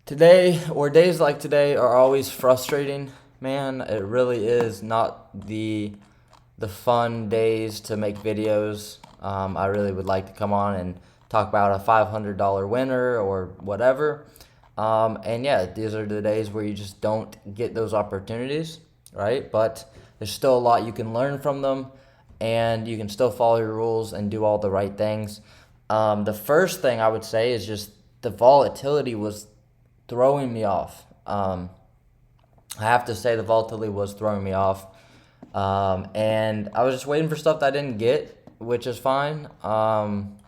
Today or days like today are always frustrating, man. It really is not the fun days to make videos. I really would like to come on and talk about a $500 winner or whatever. And yeah, these are the days where you just don't get those opportunities, right? But there's still a lot you can learn from them, and you can still follow your rules and do all the right things. The first thing I would say is just the volatility was throwing me off. I have to say the volatility was throwing me off. And I was just waiting for stuff that I didn't get, which is fine. And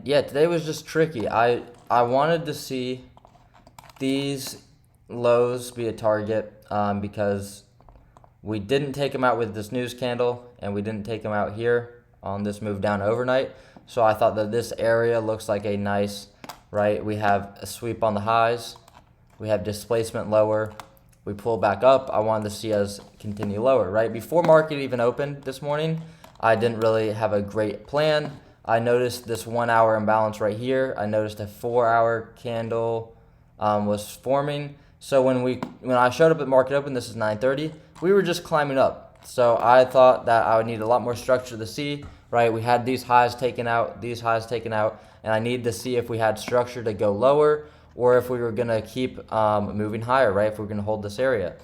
yeah, today was just tricky. I wanted to see these lows be a target because we didn't take them out with this news candle, and we didn't take them out here on this move down overnight. So I thought that this area looks like a nice, right? We have a sweep on the highs. We have displacement lower. We pull back up. I wanted to see us continue lower, right? Before market even opened this morning, I didn't really have a great plan. I noticed this 1 hour imbalance right here. I noticed a 4 hour candle was forming. So when I showed up at market open, this is 9:30, we were just climbing up. So I thought that I would need a lot more structure to see, right? We had these highs taken out, and I needed to see if we had structure to go lower or if we were going to keep moving higher, right? If we were going to hold this area.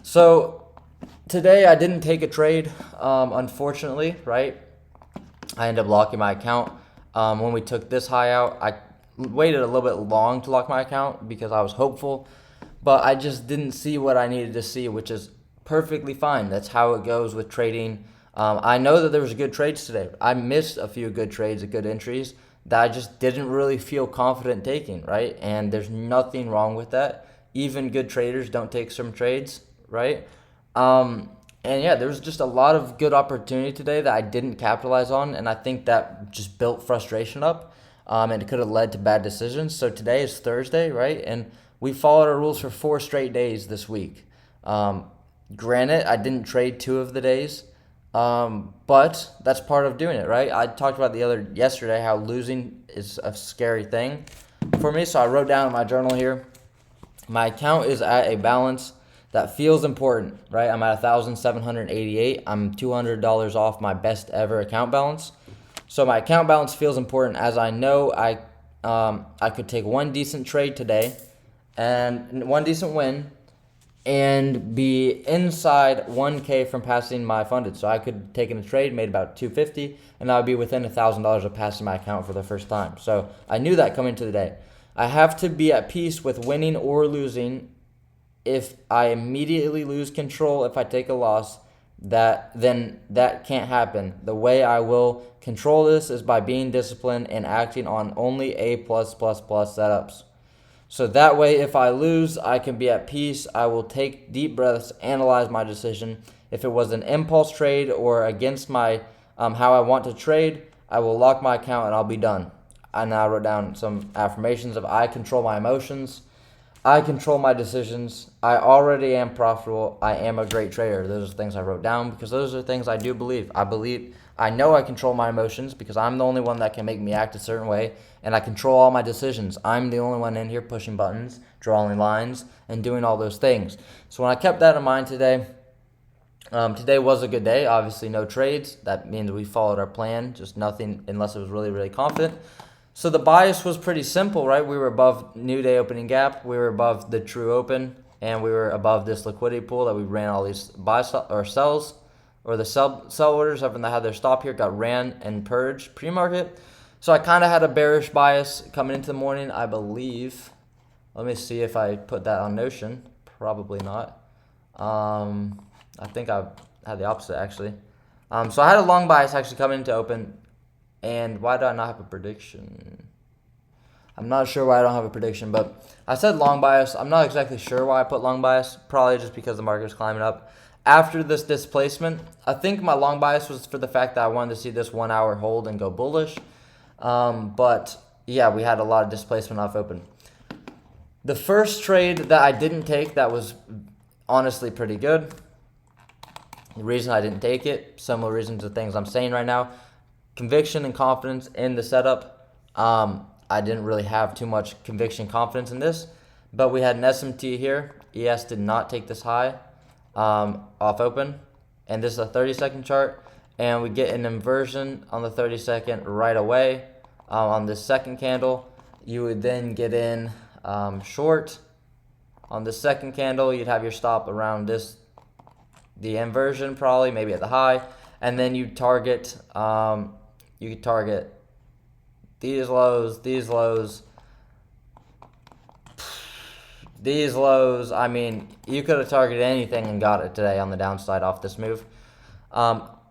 So today I didn't take a trade, unfortunately, right? I ended up locking my account. When we took this high out, I waited a little bit long to lock my account because I was hopeful, but I just didn't see what I needed to see, which is perfectly fine. That's how it goes with trading. I know that there was good trades today. I missed a few good trades, good entries that I just didn't really feel confident taking, right? And there's nothing wrong with that. Even good traders don't take some trades, right? And yeah, there was just a lot of good opportunity today that I didn't capitalize on, and I think that just built frustration up, and it could have led to bad decisions. So today is Thursday, right? And we followed our rules for 4 straight days this week. Granted, I didn't trade 2 of the days, but that's part of doing it, right? I talked about yesterday how losing is a scary thing for me. So I wrote down in my journal here, my account is at a balance that feels important, right? I'm at 1,788. I'm $200 off my best ever account balance. So my account balance feels important, as I know I could take one decent trade today and one decent win and be inside 1K from passing my funded. So I could take in a trade, made about 250, and I would be within $1,000 of passing my account for the first time. So I knew that coming to the day. I have to be at peace with winning or losing. If I immediately lose control, if I take a loss, then that can't happen. The way I will control this is by being disciplined and acting on only A+++ setups. So that way, if I lose, I can be at peace. I will take deep breaths, analyze my decision. If it was an impulse trade or against my how I want to trade, I will lock my account and I'll be done. I now wrote down some affirmations of I control my emotions. I control my decisions. I already am profitable. I am a great trader. Those are things I wrote down because those are things I do believe. I know I control my emotions because I'm the only one that can make me act a certain way, and I control all my decisions. I'm the only one in here pushing buttons, drawing lines, and doing all those things. So when I kept that in mind today, today was a good day. Obviously, no trades. That means we followed our plan, just nothing unless it was really, really confident. So the bias was pretty simple, right? We were above new day opening gap, we were above the true open, and we were above this liquidity pool that we ran all these or sells, or the sell orders, everyone that had their stop here got ran and purged pre-market. So I kind of had a bearish bias coming into the morning, I believe. Let me see if I put that on Notion. Probably not. I think I had the opposite actually. So I had a long bias actually coming into open. And why do I not have a prediction? I'm not sure why I don't have a prediction, but I said long bias. I'm not exactly sure why I put long bias. Probably just because the market was climbing up. After this displacement, I think my long bias was for the fact that I wanted to see this 1 hour hold and go bullish. But yeah, we had a lot of displacement off open. The first trade that I didn't take that was honestly pretty good. The reason I didn't take it, similar reasons to things I'm saying right now. Conviction and confidence in the setup. I I didn't really have too much conviction confidence in this. But we had an SMT here. ES did not take this high off open. And this is a 30-second chart. And we get an inversion on the 30-second right away. On this second candle, you would then get in short. On the second candle, you'd have your stop around the inversion probably, maybe at the high. And then you target, you could target these lows, these lows, these lows. I mean, you could have targeted anything and got it today on the downside off this move.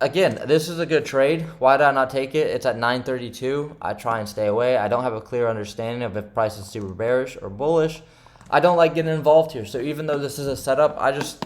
Again, this is a good trade. Why did I not take it? It's at 932. I try and stay away. I don't have a clear understanding of if price is super bearish or bullish. I don't like getting involved here. So even though this is a setup, I just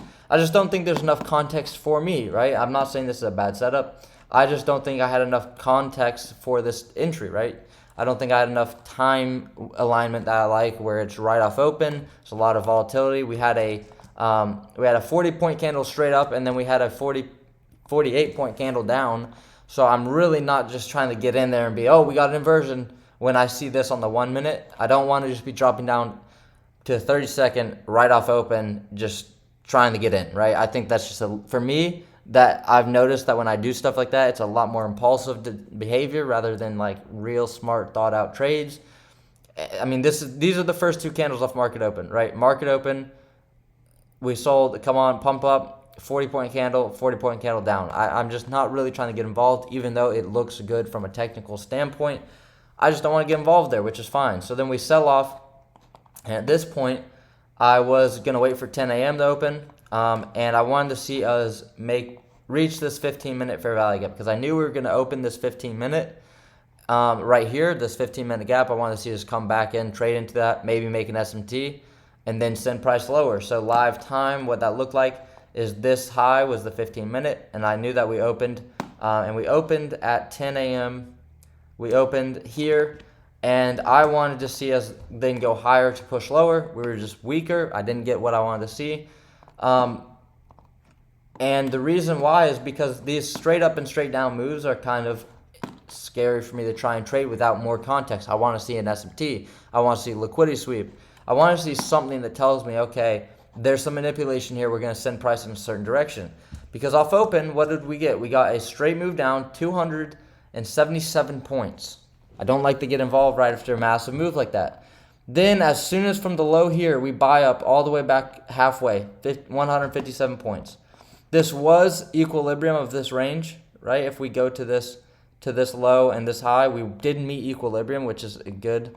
don't think there's enough context for me, right? I'm not saying this is a bad setup. I just don't think I had enough context for this entry, right? I don't think I had enough time alignment that I like where it's right off open. There's a lot of volatility. We had a 40-point candle straight up, and then we had a 48-point candle down. So I'm really not just trying to get in there and be, oh, we got an inversion. When I see this on the 1 minute, I don't want to just be dropping down to a 30-second right off open, just trying to get in, right? I think that's just for me, that I've noticed that when I do stuff like that, it's a lot more impulsive behavior rather than like real smart thought out trades. I mean, these are the first two candles off market open, right? Market open, we sold, come on, pump up, 40-point candle, 40-point candle down. I'm just not really trying to get involved, even though it looks good from a technical standpoint. I just don't want to get involved there, which is fine. So then we sell off, and at this point, I was going to wait for 10 a.m. to open, and I wanted to see us reach this 15-minute fair value gap because I knew we were going to open this 15-minute right here, this 15-minute gap. I wanted to see us come back in, trade into that, maybe make an SMT, and then send price lower. So live time, what that looked like is this high was the 15-minute, and I knew that we opened, and we opened at 10 a.m. We opened here. And I wanted to see us then go higher to push lower. We were just weaker. I didn't get what I wanted to see. And the reason why is because these straight up and straight down moves are kind of scary for me to try and trade without more context. I want to see an SMT. I want to see a liquidity sweep. I want to see something that tells me, okay, there's some manipulation here. We're going to send price in a certain direction. Because off open, what did we get? We got a straight move down, 277 points. I don't like to get involved right after a massive move like that. Then as soon as from the low here, we buy up all the way back halfway, 157 points. This was equilibrium of this range, right? If we go to this low and this high, we did meet equilibrium, which is a good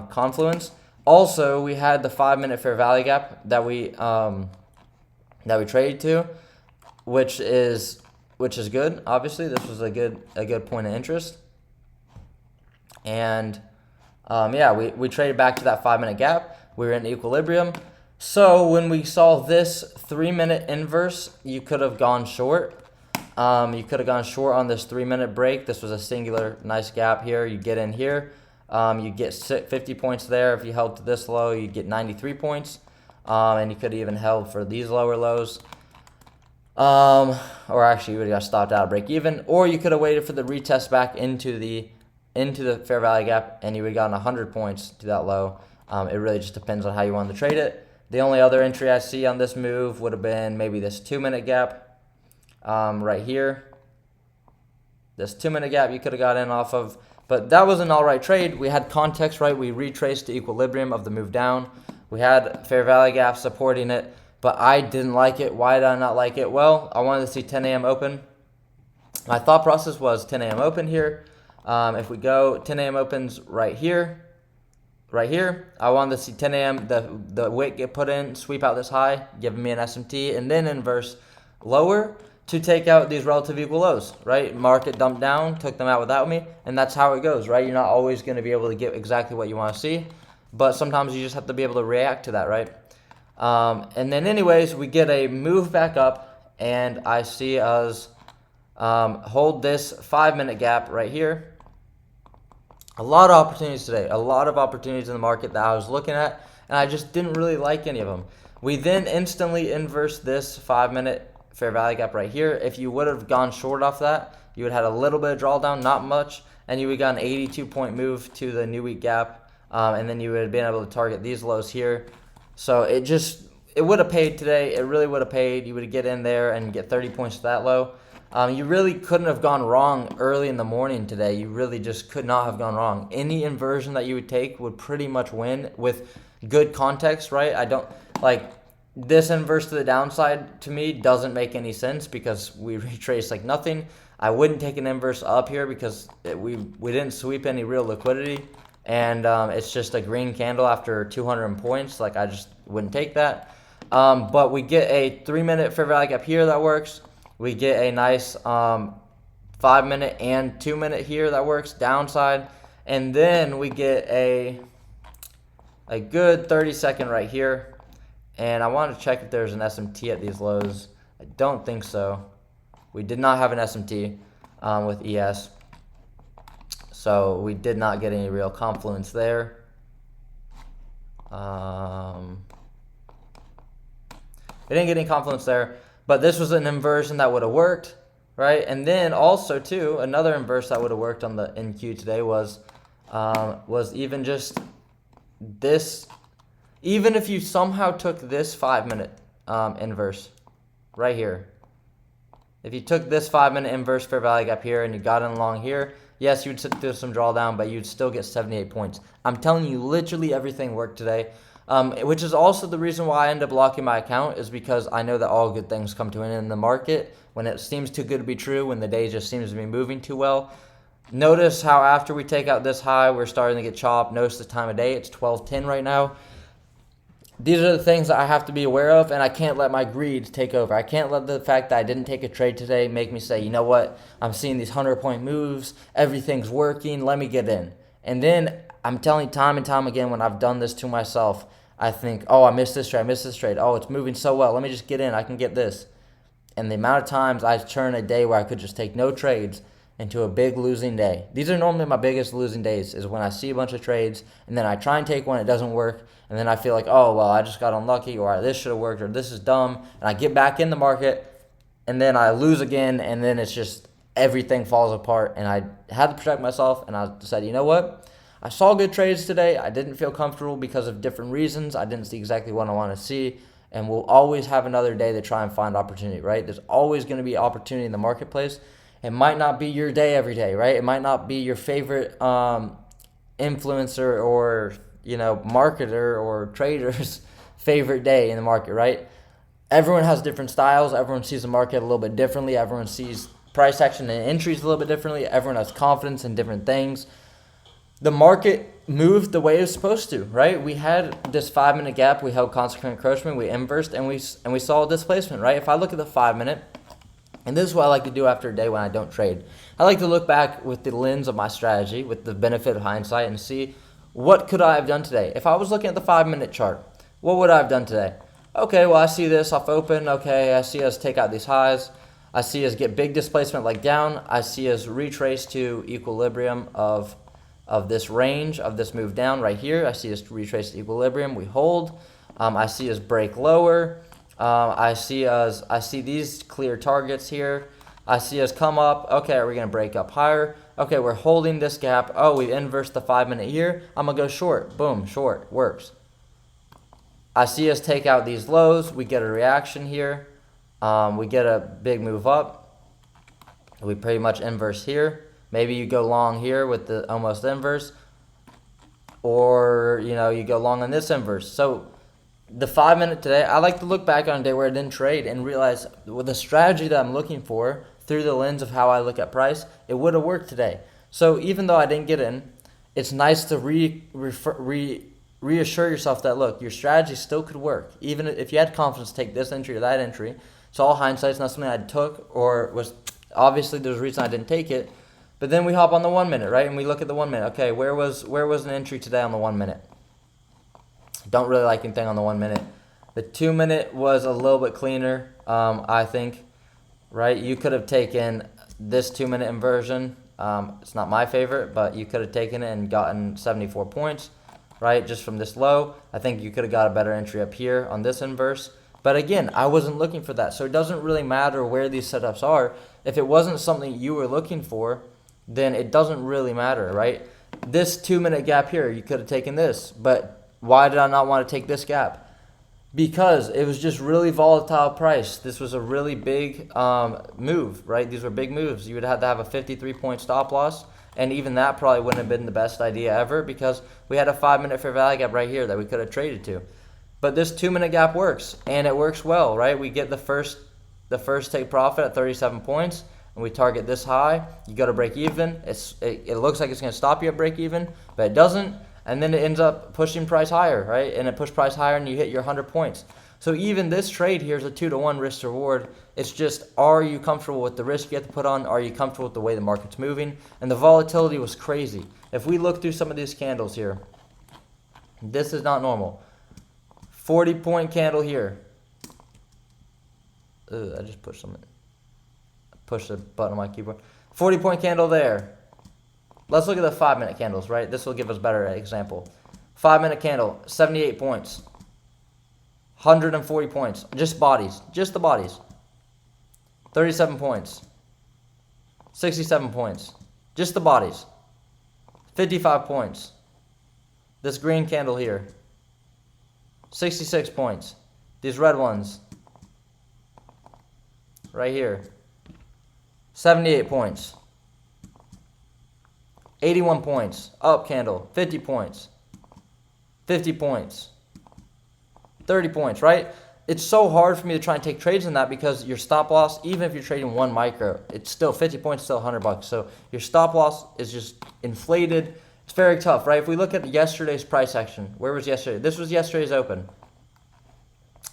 confluence. Also, we had the 5-minute fair value gap that we traded to, which is good. Obviously, this was a good point of interest. And we traded back to that 5-minute gap. We were in equilibrium. So when we saw this 3-minute inverse, you could have gone short. You could have gone short on this 3-minute break. This was a singular nice gap here. You get in here. You get 50 points there. If you held to this low, you get 93 points. And you could have even held for these lower lows. Or actually, you would have got stopped out of break even. Or you could have waited for the retest back into the fair value gap, and you would have gotten 100 points to that low. It really just depends on how you want to trade it. The only other entry I see on this move would have been maybe this 2-minute gap right here. This 2-minute gap you could have got in off of, but that was an all right trade. We had context, right? We retraced the equilibrium of the move down. We had fair value gap supporting it, but I didn't like it. Why did I not like it? Well, I wanted to see 10 a.m. open. My thought process was 10 a.m. open here. If we go 10 a.m. opens right here. I wanted to see 10 a.m. the wick get put in, sweep out this high, giving me an SMT, and then inverse lower to take out these relative equal lows, right? Market dumped down, took them out without me, and that's how it goes, right? You're not always going to be able to get exactly what you want to see, but sometimes you just have to be able to react to that, right? And then anyways, we get a move back up, and I see us hold this 5-minute gap right here. A lot of opportunities today, a lot of opportunities in the market that I was looking at, and I just didn't really like any of them. We then instantly inversed this 5-minute fair value gap right here. If you would have gone short off that, you would have had a little bit of drawdown, not much, and you would got an 82-point move to the new week gap, and then you would have been able to target these lows here. So it would have paid today. It really would have paid. You would get in there and get 30 points to that low. You really couldn't have gone wrong early in the morning today. You really just could not have gone wrong. Any inversion that you would take would pretty much win with good context, right? I don't like this inverse to the downside to me doesn't make any sense because we retraced like nothing. I wouldn't take an inverse up here because we didn't sweep any real liquidity, and it's just a green candle after 200 points. Like I just wouldn't take that. But we get a 3-minute fair value gap here that works. We get a nice 5-minute and 2-minute here that works downside, and then we get a good 30-second right here. And I want to check if there's an SMT at these lows. I don't think so. We did not have an SMT with ES, so we did not get any real confluence there. We didn't get any confluence there, but this was an inversion that would have worked, right? And then also too, another inverse that would have worked on the NQ today was even just this. Even if you somehow took this 5-minute inverse right here, if you took this 5-minute inverse fair value gap here and you got in along here, yes, you would sit through some drawdown, but you'd still get 78 points. I'm telling you, literally everything worked today, which is also the reason why I end up locking my account, is because I know that all good things come to an end in the market when it seems too good to be true, when the day just seems to be moving too well. Notice how after we take out this high, we're starting to get chopped. Notice the time of day. It's 12:10 right now. These are the things that I have to be aware of, and I can't let my greed take over. I can't let the fact that I didn't take a trade today make me say, you know what, I'm seeing these 100-point moves, everything's working, let me get in. And then I'm telling you time and time again when I've done this to myself, I think, oh, I missed this trade. Oh, it's moving so well. Let me just get in. I can get this. And the amount of times I turn a day where I could just take no trades into a big losing day. These are normally my biggest losing days, is when I see a bunch of trades and then I try and take one, it doesn't work, and then I feel like, oh, well, I just got unlucky, or this should have worked, or this is dumb, and I get back in the market, and then I lose again, and then it's just everything falls apart, and I had to protect myself, and I decided, you know what? I saw good trades today. I didn't feel comfortable because of different reasons. I didn't see exactly what I want to see, and we'll always have another day to try and find opportunity, right? There's always going to be opportunity in the marketplace. It might not be your day every day, right? It might not be your favorite influencer or, marketer or trader's favorite day in the market, right? Everyone has different styles. Everyone sees the market a little bit differently. Everyone sees price action and entries a little bit differently. Everyone has confidence in different things. The market moved the way it was supposed to, right? We had this 5-minute gap. We held consequent encroachment. We inversed, and we saw a displacement, right? If I look at the 5-minute, and this is what I like to do after a day when I don't trade. I like to look back with the lens of my strategy, with the benefit of hindsight, and see what could I have done today. If I was looking at the 5-minute chart, what would I have done today? Okay, well, I see this off open. Okay, I see us take out these highs. I see us get big displacement like down. I see us retrace to equilibrium of this range, of this move down right here. I see us retrace to equilibrium. We hold. I see us break lower. I see these clear targets here. I see us come up. Okay, are we going to break up higher? Okay, we're holding this gap. Oh, we inversed the 5-minute here. I'm going to go short. Boom, short. Works. I see us take out these lows. We get a reaction here. We get a big move up. We pretty much inverse here. Maybe you go long here with the almost inverse. Or, you go long on this inverse. So the 5-minute today, I like to look back on a day where I didn't trade and realize with the strategy that I'm looking for through the lens of how I look at price, it would have worked today. So even though I didn't get in, it's nice to reassure yourself that, look, your strategy still could work. Even if you had confidence to take this entry or that entry, it's all hindsight. It's not something I took, or was obviously there's a reason I didn't take it. But then we hop on the 1-minute, right? And we look at the 1-minute. Okay, where was an entry today on the 1-minute? Don't really like anything on the 1-minute. The 2-minute was a little bit cleaner, I think, right? You could have taken this 2-minute inversion. It's not my favorite, but you could have taken it and gotten 74 points, right? Just from this low. I think you could have got a better entry up here on this inverse. But again, I wasn't looking for that. So it doesn't really matter where these setups are. If it wasn't something you were looking for, then it doesn't really matter, right? This 2-minute gap here, you could have taken this, but why did I not want to take this gap? Because it was just really volatile price. This was a really big move, right? These were big moves. You would have to have a 53-point stop loss, and even that probably wouldn't have been the best idea ever because we had a 5-minute fair value gap right here that we could have traded to. But this 2-minute gap works, and it works well, right? We get the first take profit at 37 points, and we target this high. You go to break even. It looks like it's going to stop you at break even, but it doesn't. And then it ends up pushing price higher, right? And it pushed price higher and you hit your 100 points. So even this trade here is a 2-to-1 risk to reward. It's just, are you comfortable with the risk you have to put on? Are you comfortable with the way the market's moving? And the volatility was crazy. If we look through some of these candles here, this is not normal. 40-point candle here. I just pushed something. Push the button on my keyboard. 40-point candle there. Let's look at the 5-minute candles, right? This will give us a better example. 5-minute candle, 78 points. 140 points. Just bodies. Just the bodies. 37 points. 67 points. Just the bodies. 55 points. This green candle here. 66 points. These red ones. Right here. 78 points. 81 points. Up candle. 50 points. 50 points. 30 points, right? It's so hard for me to try and take trades in that because your stop loss, even if you're trading 1 micro, it's still 50 points, still $100. So your stop loss is just inflated. It's very tough, right? If we look at yesterday's price action, where was yesterday? This was yesterday's open.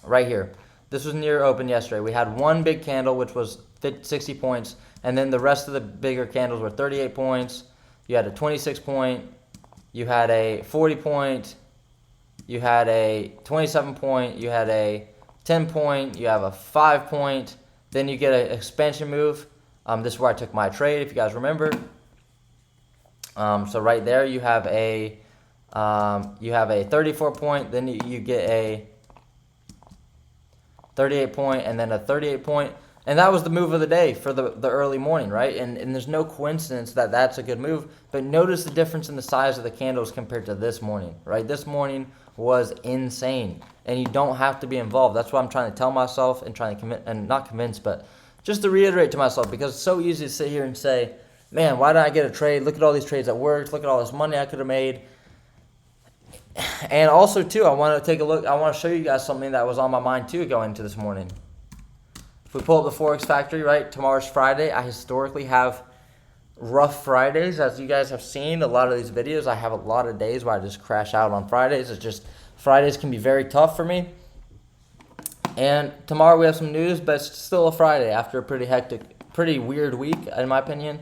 Right here. This was near open yesterday. We had one big candle, which was 60 points, and then the rest of the bigger candles were 38 points. You had a 26 point, you had a 40 point, you had a 27 point, you had a 10 point, you have a 5 point, then you get an expansion move. This is where I took my trade, if you guys remember. So right there you have a 34 point, then you get a 38 point, and then a 38 point. And that was the move of the day for the early morning, right? And there's no coincidence that that's a good move. But notice the difference in the size of the candles compared to this morning, right? This morning was insane. And you don't have to be involved. That's what I'm trying to tell myself and trying to commit, and not convince, but just to reiterate to myself, because it's so easy to sit here and say, man, why didn't I get a trade? Look at all these trades that worked. Look at all this money I could have made. And also, too, I want to take a look. I want to show you guys something that was on my mind, too, going into this morning. If we pull up the Forex Factory, right, tomorrow's Friday. I historically have rough Fridays. As you guys have seen, a lot of these videos, I have a lot of days where I just crash out on Fridays. It's just, Fridays can be very tough for me. And tomorrow we have some news, but it's still a Friday after a pretty hectic, pretty weird week, in my opinion.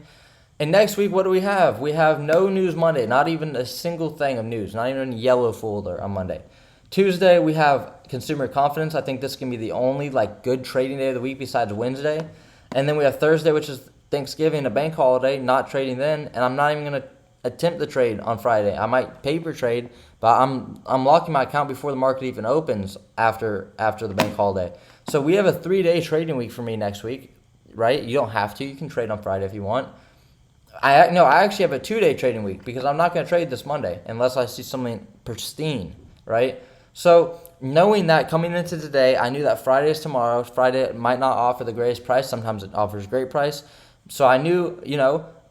And next week, what do we have? We have no news Monday, not even a single thing of news, not even a yellow folder on Monday. Tuesday, we have consumer confidence. I think this can be the only good trading day of the week besides Wednesday. And then we have Thursday, which is Thanksgiving, a bank holiday, not trading then. And I'm not even going to attempt the trade on Friday. I might paper trade, but I'm locking my account before the market even opens after the bank holiday. So we have a 3-day trading week for me next week, right? You don't have to. You can trade on Friday if you want. I actually have a 2-day trading week because I'm not going to trade this Monday unless I see something pristine, right? So knowing that coming into today, I knew that Friday is tomorrow. Friday might not offer the greatest price. Sometimes it offers great price. So I knew,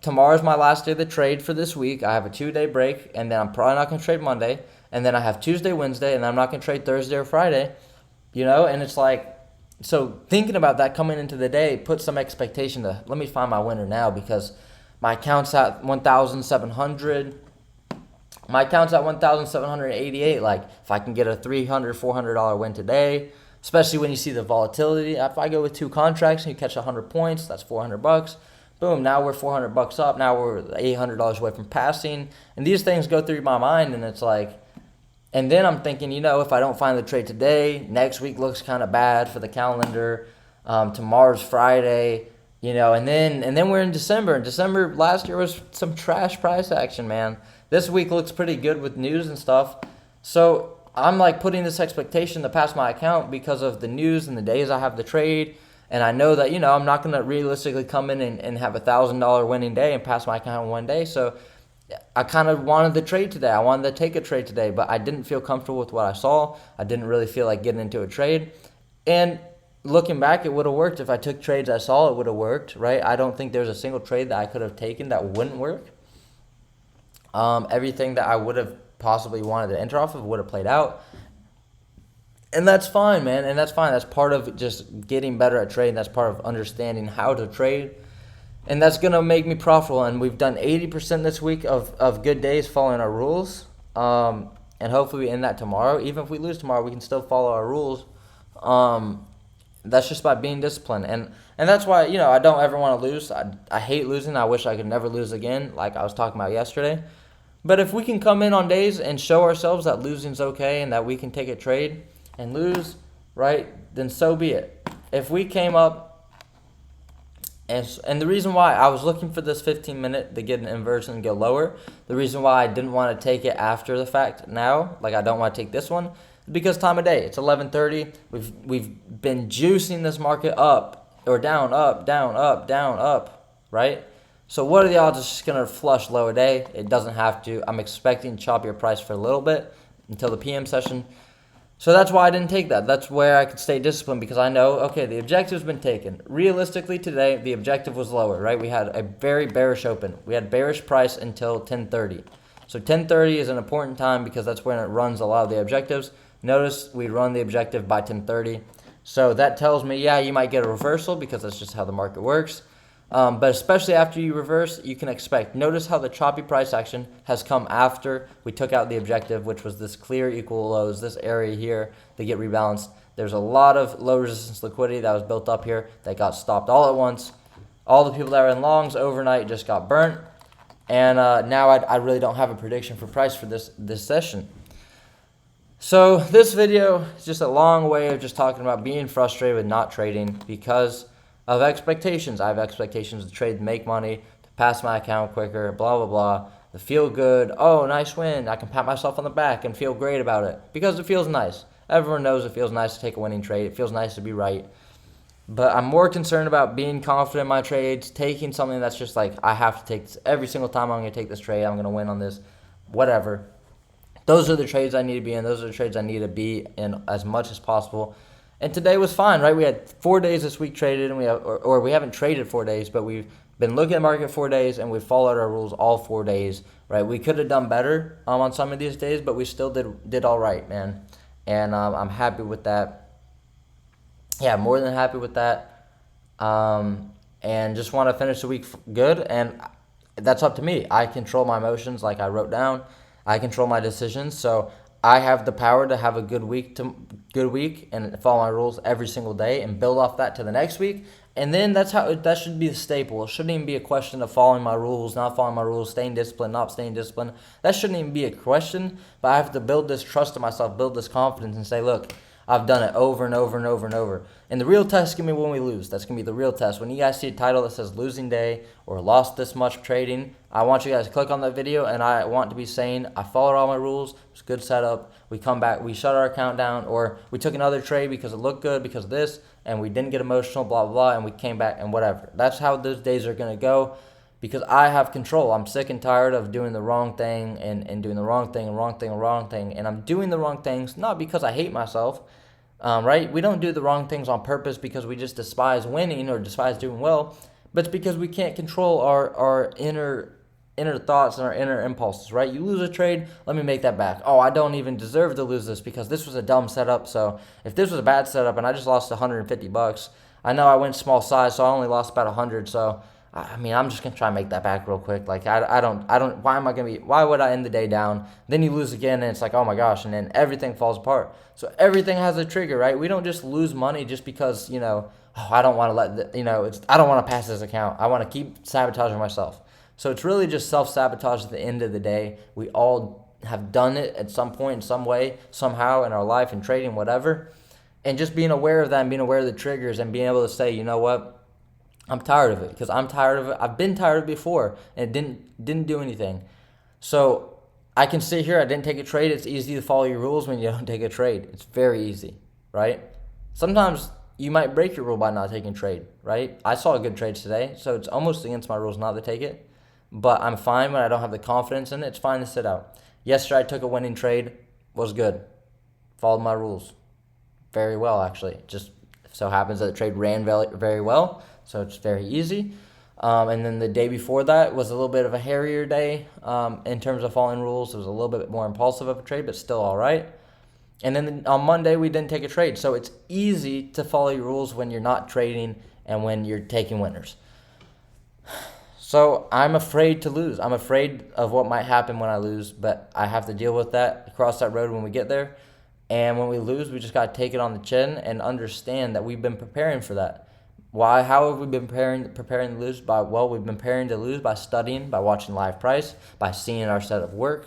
tomorrow's my last day of the trade for this week. I have a 2-day break, and then I'm probably not going to trade Monday. And then I have Tuesday, Wednesday, and then I'm not going to trade Thursday or Friday, and it's so thinking about that coming into the day, put some expectation to, let me find my winner now because my account's at 1,700. My account's at 1,788. If I can get a $300, $400 win today, especially when you see the volatility. If I go with 2 contracts and you catch 100 points, that's $400. Boom, now we're $400 up. Now we're $800 away from passing. And these things go through my mind, and it's and then I'm thinking, if I don't find the trade today, next week looks kind of bad for the calendar. Tomorrow's Friday. And then we're in December. And December last year was some trash price action, man. This week looks pretty good with news and stuff. So I'm putting this expectation to pass my account because of the news and the days I have the trade. And I know that, I'm not going to realistically come in and have $1,000 winning day and pass my account in one day. So I kind of wanted the trade today. I wanted to take a trade today, but I didn't feel comfortable with what I saw. I didn't really feel like getting into a trade. And looking back, it would have worked. If I took trades I saw, it would have worked, right? I don't think there's a single trade that I could have taken that wouldn't work. Everything that I would have possibly wanted to enter off of would have played out. And that's fine, man. And that's fine. That's part of just getting better at trading. That's part of understanding how to trade. And that's going to make me profitable. And we've done 80% this week of good days following our rules. And hopefully we end that tomorrow. Even if we lose tomorrow, we can still follow our rules. That's just by being disciplined. And that's why, I don't ever want to lose. I hate losing. I wish I could never lose again, like I was talking about yesterday. But if we can come in on days and show ourselves that losing's okay and that we can take a trade and lose, right, then so be it. If we came up, and the reason why I was looking for this 15-minute to get an inversion and go lower, the reason why I didn't want to take it after the fact now, like I don't want to take this one, is because time of day. It's 11:30. We've been juicing this market up or down, up, down, up, down, up, right? So what are the odds it's just going to flush lower day? It doesn't have to. I'm expecting choppier price for a little bit until the PM session. So that's why I didn't take that. That's where I could stay disciplined because I know, okay, the objective's been taken. Realistically today, the objective was lower, right? We had a very bearish open. We had bearish price until 10:30. So 10:30 is an important time because that's when it runs a lot of the objectives. Notice we run the objective by 10:30. So that tells me, yeah, you might get a reversal because that's just how the market works. But especially after you reverse, you can expect. Notice how the choppy price action has come after we took out the objective, which was this clear equal lows, this area here, they get rebalanced. There's a lot of low resistance liquidity that was built up here that got stopped all at once. All the people that were in longs overnight just got burnt. And now I really don't have a prediction for price for this session. So this video is just a long way of just talking about being frustrated with not trading because of expectations. I have expectations to trade, make money, to pass my account quicker, blah, blah, blah. To feel good. Oh, nice win. I can pat myself on the back and feel great about it because it feels nice. Everyone knows it feels nice to take a winning trade. It feels nice to be right. But I'm more concerned about being confident in my trades, taking something that's just like, I have to take this every single time I'm going to take this trade. I'm going to win on this, whatever. Those are the trades I need to be in. Those are the trades I need to be in as much as possible. And today was fine, right? We had 4 days this week traded, and we haven't traded 4 days, but we've been looking at the market 4 days, and we followed our rules all 4 days, right? We could have done better on some of these days, but we still did all right, man. And I'm happy with that. Yeah, more than happy with that. And just want to finish the week good, and that's up to me. I control my emotions, like I wrote down. I control my decisions, so I have the power to have a good week and follow my rules every single day and build off that to the next week. And then that should be the staple. It shouldn't even be a question of following my rules, not following my rules, staying disciplined, not staying disciplined. That shouldn't even be a question, but I have to build this trust in myself, build this confidence and say, look, I've done it over and over and over and over. And the real test is going to be when we lose. That's going to be the real test. When you guys see a title that says losing day or lost this much trading, I want you guys to click on that video, and I want to be saying I followed all my rules. It was a good setup. We come back, we shut our account down, or we took another trade because it looked good because of this, and we didn't get emotional, blah, blah, blah, and we came back and whatever. That's how those days are going to go because I have control. I'm sick and tired of doing the wrong thing and doing the wrong thing and wrong thing and wrong thing. And I'm doing the wrong things not because I hate myself. Right? We don't do the wrong things on purpose because we just despise winning or despise doing well, but it's because we can't control our inner thoughts and our inner impulses, right? You lose a trade, let me make that back. Oh, I don't even deserve to lose this because this was a dumb setup. So if this was a bad setup and I just lost $150, I know I went small size, so I only lost about 100. So I mean, I'm just gonna try and make that back real quick. Like I don't. Why would I end the day down? Then you lose again, and it's like, oh my gosh, and then everything falls apart. So everything has a trigger, right? We don't just lose money just because oh, I don't want to I don't want to pass this account. I want to keep sabotaging myself. So it's really just self-sabotage at the end of the day. We all have done it at some point, in some way, somehow in our life, in trading, whatever. And just being aware of that and being aware of the triggers and being able to say, you know what? I'm tired of it because I'm tired of it. I've been tired of it before and it didn't do anything. So I can sit here. I didn't take a trade. It's easy to follow your rules when you don't take a trade. It's very easy, right? Sometimes you might break your rule by not taking a trade, right? I saw good trades today, so it's almost against my rules not to take it. But I'm fine when I don't have the confidence in it. It's fine to sit out. Yesterday I took a winning trade, was good. Followed my rules very well, actually. Just so happens that the trade ran very well, so it's very easy. And then the day before that was a little bit of a hairier day in terms of following rules. It was a little bit more impulsive of a trade, but still all right. And then on Monday, we didn't take a trade. So it's easy to follow your rules when you're not trading and when you're taking winners. So I'm afraid to lose. I'm afraid of what might happen when I lose, but I have to deal with that, cross that road when we get there. And when we lose, we just got to take it on the chin and understand that we've been preparing for that. Why? How have we been preparing to lose? Well, we've been preparing to lose by studying, by watching live price, by seeing our setup work.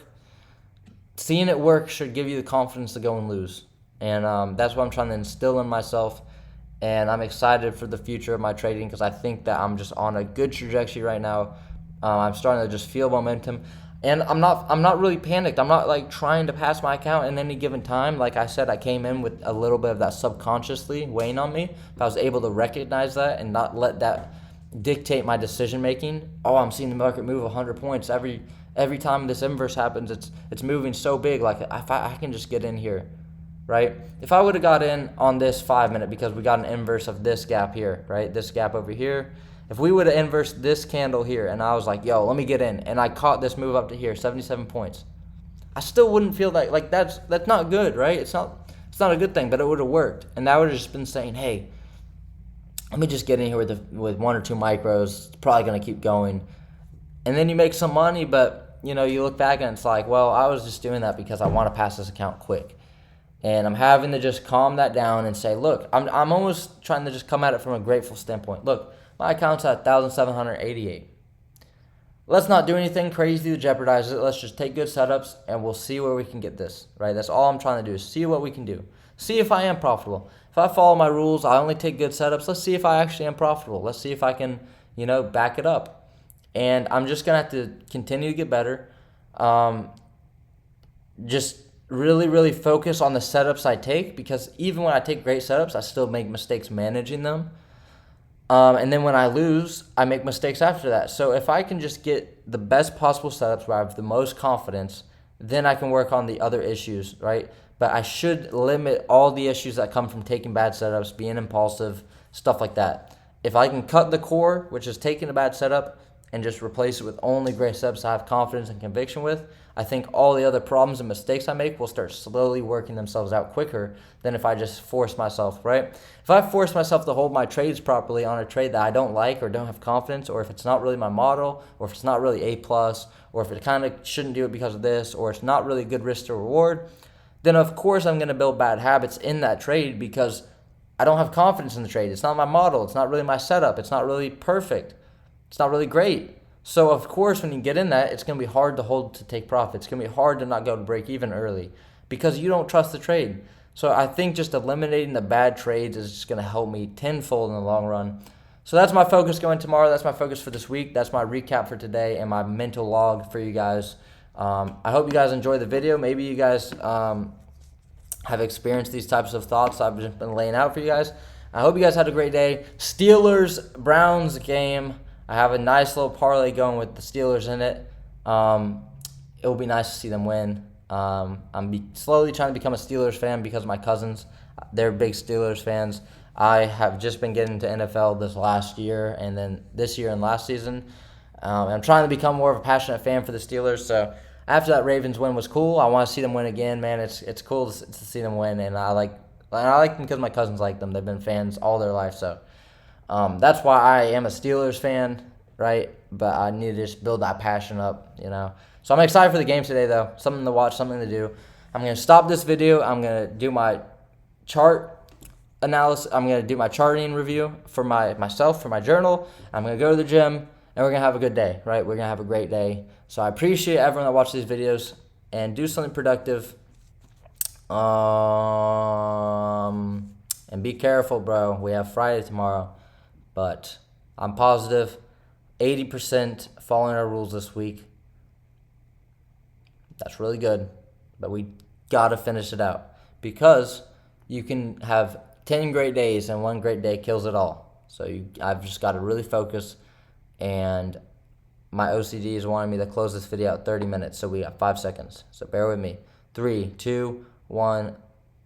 Seeing it work should give you the confidence to go and lose. And that's what I'm trying to instill in myself. And I'm excited for the future of my trading because I think that I'm just on a good trajectory right now. I'm starting to just feel momentum. And I'm not really panicked. I'm not like trying to pass my account in any given time. Like I said, I came in with a little bit of that subconsciously weighing on me. If I was able to recognize that and not let that dictate my decision making. Oh, I'm seeing the market move 100 points every time this inverse happens. It's moving so big. Like if I can just get in here, right? If I would have got in on this 5 minute because we got an inverse of this gap here, right? This gap over here. If we would have inversed this candle here and I was like, yo, let me get in, and I caught this move up to here, 77 points, I still wouldn't feel like that's not good, right? It's not a good thing, but it would have worked. And that would have just been saying, hey, let me just get in here with 1 or 2 micros. It's probably going to keep going. And then you make some money, but you look back and it's like, well, I was just doing that because I want to pass this account quick. And I'm having to just calm that down and say, look, I'm almost trying to just come at it from a grateful standpoint. Look, my account's at 1,788. Let's not do anything crazy to jeopardize it. Let's just take good setups and we'll see where we can get this, right? That's all I'm trying to do is see what we can do. See if I am profitable. If I follow my rules, I only take good setups. Let's see if I actually am profitable. Let's see if I can, back it up. And I'm just going to have to continue to get better. Just really, really focus on the setups I take because even when I take great setups, I still make mistakes managing them. And then when I lose, I make mistakes after that. So if I can just get the best possible setups where I have the most confidence, then I can work on the other issues, right? But I should limit all the issues that come from taking bad setups, being impulsive, stuff like that. If I can cut the core, which is taking a bad setup, and just replace it with only great setups I have confidence and conviction with, I think all the other problems and mistakes I make will start slowly working themselves out quicker than if I just force myself, right? If I force myself to hold my trades properly on a trade that I don't like or don't have confidence, or if it's not really my model, or if it's not really A+, or if it kind of shouldn't do it because of this, or it's not really good risk to reward, then of course I'm going to build bad habits in that trade because I don't have confidence in the trade. It's not my model. It's not really my setup. It's not really perfect. It's not really great. So, of course, when you get in that, it's going to be hard to hold to take profit. It's going to be hard to not go to break even early because you don't trust the trade. So I think just eliminating the bad trades is just going to help me tenfold in the long run. So that's my focus going tomorrow. That's my focus for this week. That's my recap for today and my mental log for you guys. I hope you guys enjoy the video. Maybe you guys have experienced these types of thoughts I've just been laying out for you guys. I hope you guys had a great day. Steelers-Browns game. I have a nice little parlay going with the Steelers in it. It will be nice to see them win. I'm slowly trying to become a Steelers fan because of my cousins. They're big Steelers fans. I have just been getting into NFL this last year and then this year and last season. And I'm trying to become more of a passionate fan for the Steelers. So after that Ravens win was cool. I want to see them win again, man. It's cool to see them win, and I like them because my cousins like them. They've been fans all their life, so that's why I am a Steelers fan, right? But I need to just build that passion up, So I'm excited for the game today, though. Something to watch, something to do. I'm going to stop this video. I'm going to do my chart analysis. I'm going to do my charting review for myself, for my journal. I'm going to go to the gym, and we're going to have a good day, right? We're going to have a great day. So I appreciate everyone that watches these videos, and do something productive. And be careful, bro. We have Friday tomorrow. But I'm positive 80% following our rules this week. That's really good. But we got to finish it out. Because you can have 10 great days and one great day kills it all. So I've just got to really focus, and my OCD is wanting me to close this video out 30 minutes, so we got 5 seconds. So bear with me. 3, 2, 1.